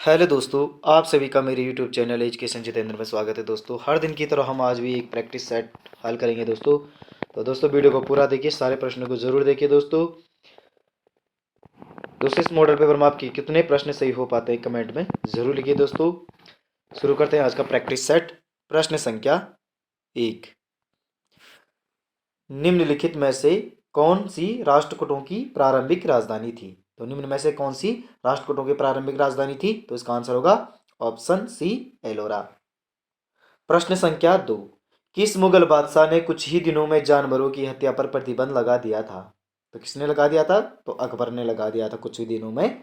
Hello दोस्तों, आप सभी का मेरे यूट्यूब चैनल एजुकेशन जितेंद्र में स्वागत है। दोस्तों, हर दिन की तरह हम आज भी एक प्रैक्टिस सेट हल करेंगे। दोस्तों वीडियो को पूरा देखिए, सारे प्रश्नों को जरूर देखिए। दोस्तों इस मॉडल पेपर में आपके कितने प्रश्न सही हो पाते हैं कमेंट में जरूर लिखिए। दोस्तों शुरू करते हैं आज का प्रैक्टिस सेट। प्रश्न संख्या 1, निम्नलिखित में से कौन सी राष्ट्रकूटों की प्रारंभिक राजधानी थी? तो निम्न में से कौन सी राष्ट्रकूटों की प्रारंभिक राजधानी थी? तो इसका आंसर होगा ऑप्शन सी, एलोरा। प्रश्न संख्या 2, किस मुगल बादशाह ने कुछ ही दिनों में जानवरों की हत्या पर प्रतिबंध लगा दिया था? तो किसने लगा दिया था? तो अकबर ने लगा दिया था कुछ ही दिनों में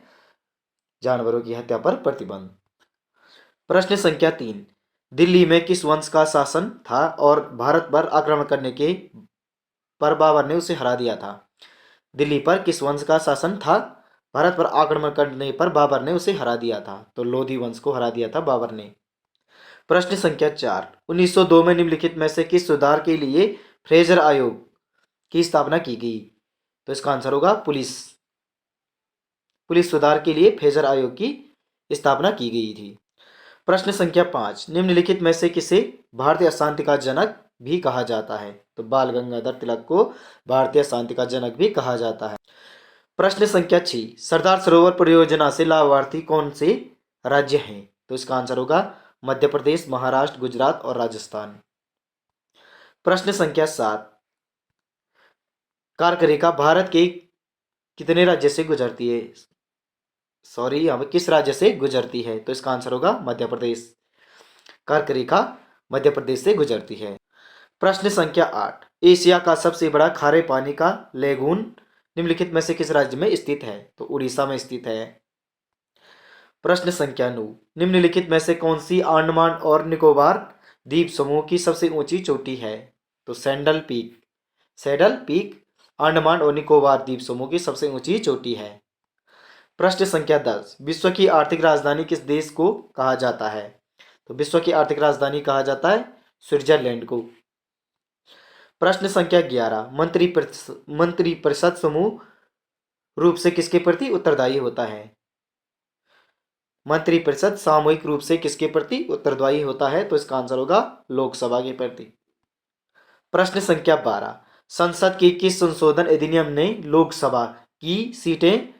जानवरों की हत्या पर प्रतिबंध। प्रश्न संख्या 3, दिल्ली में किस वंश का शासन था और भारत पर आक्रमण करने के पर बाबर ने उसे हरा दिया था? दिल्ली पर किस वंश का शासन था? भारत पर आक्रमण करने पर बाबर ने उसे हरा दिया था। तो लोधी वंश को हरा दिया था बाबर ने। प्रश्न संख्या 4, 1902 में निम्नलिखित में से किस सुधार के लिए फ्रेजर आयोग की स्थापना की गई? तो इसका आंसर होगा पुलिस पुलिस सुधार के लिए फ्रेजर आयोग की स्थापना की गई थी। प्रश्न संख्या 5, निम्नलिखित में से किसे भारतीय शांति का जनक भी कहा जाता है? तो बाल गंगाधर तिलक को भारतीय शांति का जनक भी कहा जाता है। प्रश्न संख्या 6, सरदार सरोवर परियोजना से लाभार्थी कौन से राज्य हैं? तो इसका आंसर होगा मध्य प्रदेश, महाराष्ट्र, गुजरात और राजस्थान। प्रश्न संख्या 7, कर्क रेखा भारत के कितने राज्य से गुजरती है? सॉरी, यहाँ पे किस राज्य से गुजरती है? तो इसका आंसर होगा मध्य प्रदेश। कर्क रेखा मध्य प्रदेश से गुजरती है। प्रश्न संख्या 8, एशिया का सबसे बड़ा खारे पानी का लेगून निम्नलिखित में से किस राज्य में स्थित है? तो उड़ीसा में स्थित है। प्रश्न संख्या 9, निम्नलिखित में से कौन सी अंडमान और निकोबार द्वीप समूह की सबसे ऊंची चोटी है? तो सैडल पीक अंडमान और निकोबार द्वीप समूह की सबसे ऊंची चोटी है। प्रश्न संख्या 10, विश्व की आर्थिक राजधानी किस देश को कहा जाता है? तो विश्व की आर्थिक राजधानी कहा जाता है स्विट्जरलैंड को। प्रश्न संख्या 11, मंत्रिपरिषद समूह रूप से किसके प्रति उत्तरदायी होता है? मंत्रिपरिषद सामूहिक रूप से किसके प्रति उत्तरदायी होता है? तो इसका आंसर होगा लोकसभा के प्रति। प्रश्न संख्या 12, संसद के किस संशोधन अधिनियम ने लोकसभा की सीटें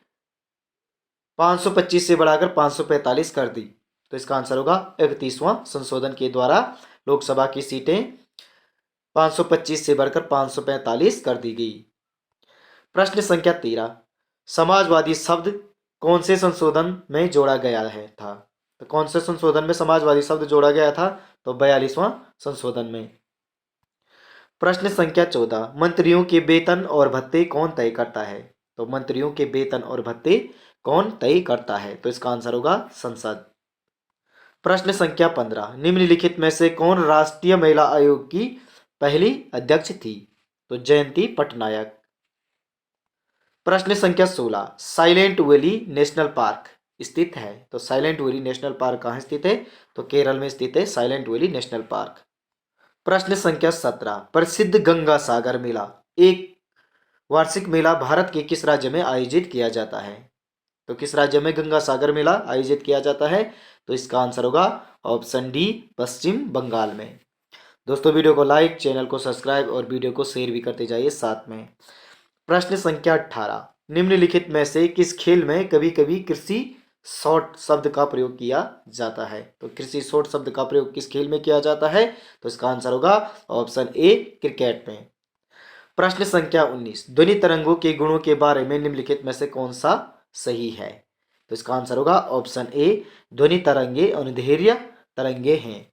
525 से बढ़ाकर 545 कर दी? तो इसका आंसर होगा 31वां संशोधन के द्वारा लोकसभा की सीटें 525 से बढ़कर 545 कर दी गई। प्रश्न संख्या 13, समाजवादी शब्द कौन से संशोधन में जोड़ा गया है था? तो कौन से संशोधन में समाजवादी शब्द जोड़ा गया था? तो 42वां संशोधन में। प्रश्न संख्या 14, मंत्रियों के वेतन और भत्ते कौन तय करता है? तो मंत्रियों के वेतन और भत्ते कौन तय करता है? तो इसका आंसर होगा संसद। प्रश्न संख्या 15, निम्नलिखित में से कौन राष्ट्रीय महिला आयोग की पहली अध्यक्ष थी? तो जयंती पटनायक। प्रश्न संख्या 16, साइलेंट वैली नेशनल पार्क स्थित है? तो साइलेंट वैली नेशनल पार्क कहाँ स्थित है? तो केरल में स्थित है साइलेंट वैली नेशनल पार्क। प्रश्न संख्या 17, प्रसिद्ध गंगा सागर मेला एक वार्षिक मेला भारत के किस राज्य में आयोजित किया जाता है? तो किस राज्य में गंगा सागर मेला आयोजित किया जाता है? तो इसका आंसर होगा ऑप्शन डी, पश्चिम बंगाल में। दोस्तों वीडियो को लाइक, चैनल को सब्सक्राइब और वीडियो को शेयर भी करते जाइए साथ में। प्रश्न संख्या 18, निम्नलिखित में से किस खेल में कभी कभी कृषि शॉट शब्द का प्रयोग किया जाता है? तो कृषि शॉट शब्द का प्रयोग किस खेल में किया जाता है? तो इसका आंसर होगा ऑप्शन ए, क्रिकेट में। प्रश्न संख्या 19, ध्वनि तरंगों के गुणों के बारे में निम्नलिखित में से कौन सा सही है? तो इसका आंसर होगा ऑप्शन ए, ध्वनि तरंगे अनुदैर्घ्य तरंगे हैं।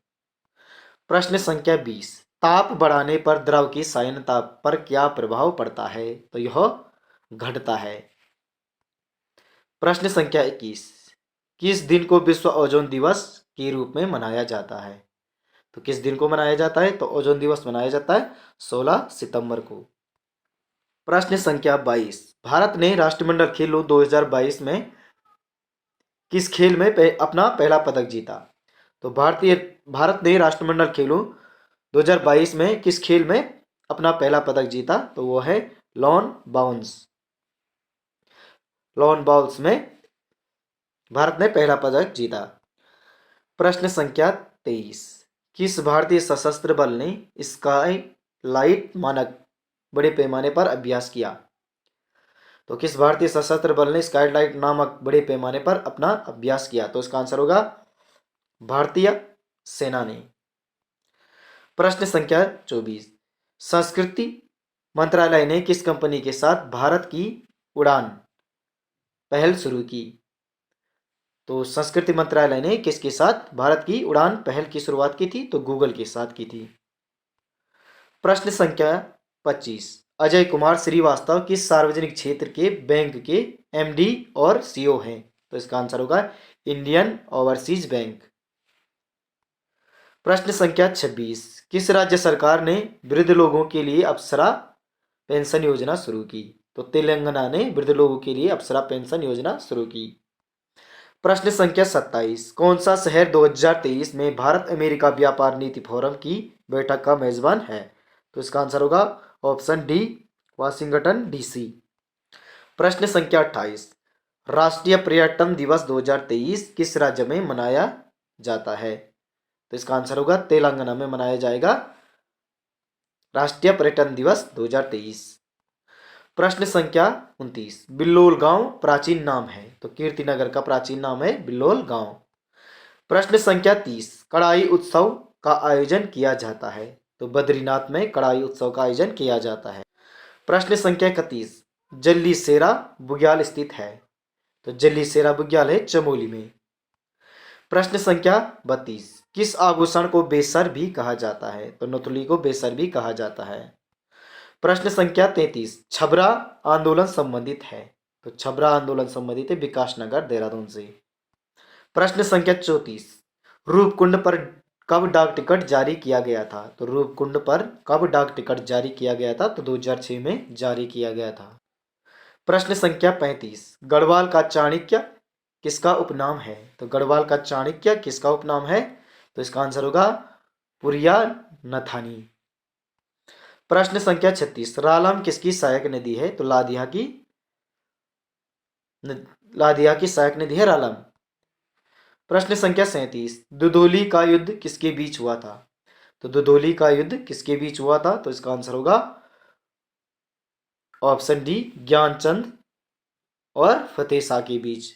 प्रश्न संख्या 20, ताप बढ़ाने पर द्रव की सायनता पर क्या प्रभाव पड़ता है? तो यह घटता है। प्रश्न संख्या 21, किस दिन को विश्व ओजोन दिवस के रूप में मनाया जाता है? तो किस दिन को मनाया जाता है? तो ओजोन दिवस मनाया जाता है 16 सितंबर को। प्रश्न संख्या 22, भारत ने राष्ट्रमंडल खेलों 2022 में किस खेल में अपना पहला पदक जीता? तो भारत ने राष्ट्रमंडल खेलों 2022 में किस खेल में अपना पहला पदक जीता? तो वो है लॉन बाउंस में भारत ने पहला पदक जीता। प्रश्न संख्या 23, किस भारतीय सशस्त्र बल ने स्काई लाइट मानक बड़े पैमाने पर अभ्यास किया? तो किस भारतीय सशस्त्र बल ने स्काई लाइट नामक बड़े पैमाने पर अपना अभ्यास किया? तो इसका आंसर होगा भारतीय सेना ने। प्रश्न संख्या 24, संस्कृति मंत्रालय ने किस कंपनी के साथ भारत की उड़ान पहल शुरू की? तो संस्कृति मंत्रालय ने किसके साथ भारत की उड़ान पहल की शुरुआत की थी? तो गूगल के साथ की थी। प्रश्न संख्या 25, अजय कुमार श्रीवास्तव किस सार्वजनिक क्षेत्र के बैंक के एमडी और सीईओ हैं? तो इसका आंसर होगा इंडियन ओवरसीज बैंक। प्रश्न संख्या 26, किस राज्य सरकार ने वृद्ध लोगों के लिए अप्सरा पेंशन योजना शुरू की? तो तेलंगाना ने वृद्ध लोगों के लिए अप्सरा पेंशन योजना शुरू की। प्रश्न संख्या 27, कौन सा शहर 2023 में भारत अमेरिका व्यापार नीति फोरम की बैठक का मेजबान है? तो इसका आंसर होगा ऑप्शन डी, वाशिंगटन डीसी। प्रश्न संख्या 28, राष्ट्रीय पर्यटन दिवस 2023 किस राज्य में मनाया जाता है? तो इसका आंसर होगा तेलंगाना में मनाया जाएगा राष्ट्रीय पर्यटन दिवस 2023। प्रश्न संख्या 29, बिल्लोल गांव प्राचीन नाम है? तो कीर्तिनगर का प्राचीन नाम है बिल्लोल गांव। प्रश्न संख्या 30, कड़ाई उत्सव का आयोजन किया जाता है? तो बद्रीनाथ में कड़ाई उत्सव का आयोजन किया जाता है। प्रश्न संख्या 31, जल्लीसेरा बुग्याल स्थित है? तो जल्लीसेरा बुग्याल है चमोली में। प्रश्न संख्या 32, किस आभूषण को बेसर भी कहा जाता है? तो नथुली को बेसर भी कहा जाता है। प्रश्न संख्या 33, छबरा आंदोलन संबंधित है? तो छबरा आंदोलन संबंधित है विकासनगर देहरादून से। प्रश्न संख्या 34, रूपकुंड पर कब डाक टिकट जारी किया गया था? तो रूपकुंड पर कब डाक टिकट जारी किया गया था? तो 2006 में जारी किया गया था। प्रश्न संख्या 35, गढ़वाल का चाणक्य किसका उपनाम है? तो गढ़वाल का चाणक्य किसका उपनाम है? तो इसका आंसर होगा पुरिया नथानी। प्रश्न संख्या 36, रालम किसकी सहायक नदी है? तो लादिया की सहायक नदी है रालम। प्रश्न संख्या 37, दुधौली का युद्ध किसके बीच हुआ था? तो दुधौली का युद्ध किसके बीच हुआ था? तो इसका आंसर होगा ऑप्शन डी, ज्ञानचंद और फतेह शाह के बीच।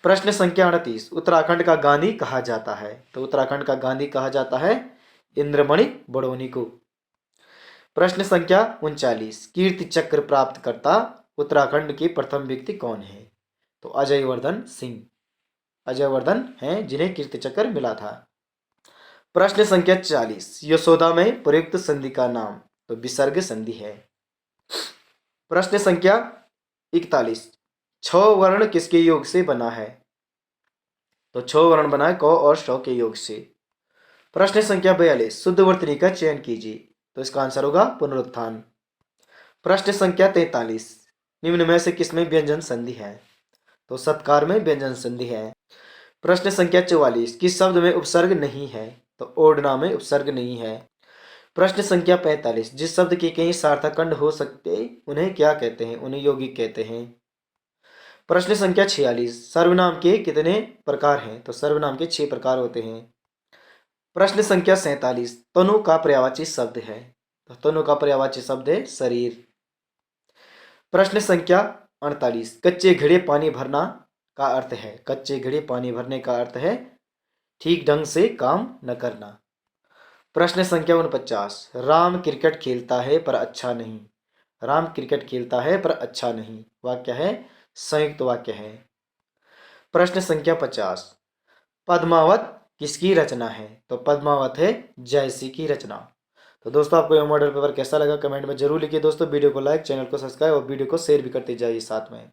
प्रश्न संख्या 38, उत्तराखंड का गांधी कहा जाता है? तो उत्तराखंड का गांधी कहा जाता है इंद्रमणि बड़ौनी को। प्रश्न संख्या 39, कीर्ति चक्र प्राप्त करता उत्तराखंड के प्रथम व्यक्ति कौन है? तो अजय वर्धन सिंह, अजय वर्धन हैं जिन्हें कीर्ति चक्र मिला था। प्रश्न संख्या 40, यशोदा में प्रयुक्त संधि का नाम? तो विसर्ग संधि है। प्रश्न संख्या 41, छ वर्ण किसके योग से बना है? तो छ वर्ण बना है क और श के योग से। प्रश्न संख्या 42, शुद्ध वर्तनी का चयन कीजिए? तो इसका आंसर होगा पुनरुत्थान। प्रश्न संख्या 43, निम्न में से किसमें व्यंजन संधि है? तो सत्कार में व्यंजन संधि है। प्रश्न संख्या 44, किस शब्द में उपसर्ग नहीं है? तो ओढ़ना में उपसर्ग नहीं है। प्रश्न संख्या 45, जिस शब्द के कई सार्थक खंड हो सकते उन्हें क्या कहते हैं? उन्हें यौगिक कहते हैं। प्रश्न संख्या 46, सर्वनाम के कितने प्रकार हैं? तो सर्वनाम के 6 प्रकार होते हैं। प्रश्न संख्या 47, तनु का पर्यायवाची शब्द है? तो तनु का पर्यायवाची शब्द है शरीर। प्रश्न संख्या 48, कच्चे घड़े पानी भरना का अर्थ है? कच्चे घड़े पानी भरने का अर्थ है ठीक ढंग से काम न करना। प्रश्न संख्या 49, राम क्रिकेट खेलता है पर अच्छा नहीं? राम क्रिकेट खेलता है पर अच्छा नहीं वाक्य है संयुक्त वाक्य है। प्रश्न संख्या 50, पद्मावत किसकी रचना है? तो पद्मावत है जयसी की रचना। तो दोस्तों आपको यह मॉडल पेपर कैसा लगा कमेंट में जरूर लिखिए। दोस्तों वीडियो को लाइक, चैनल को सब्सक्राइब और वीडियो को शेयर भी करते जाइए साथ में।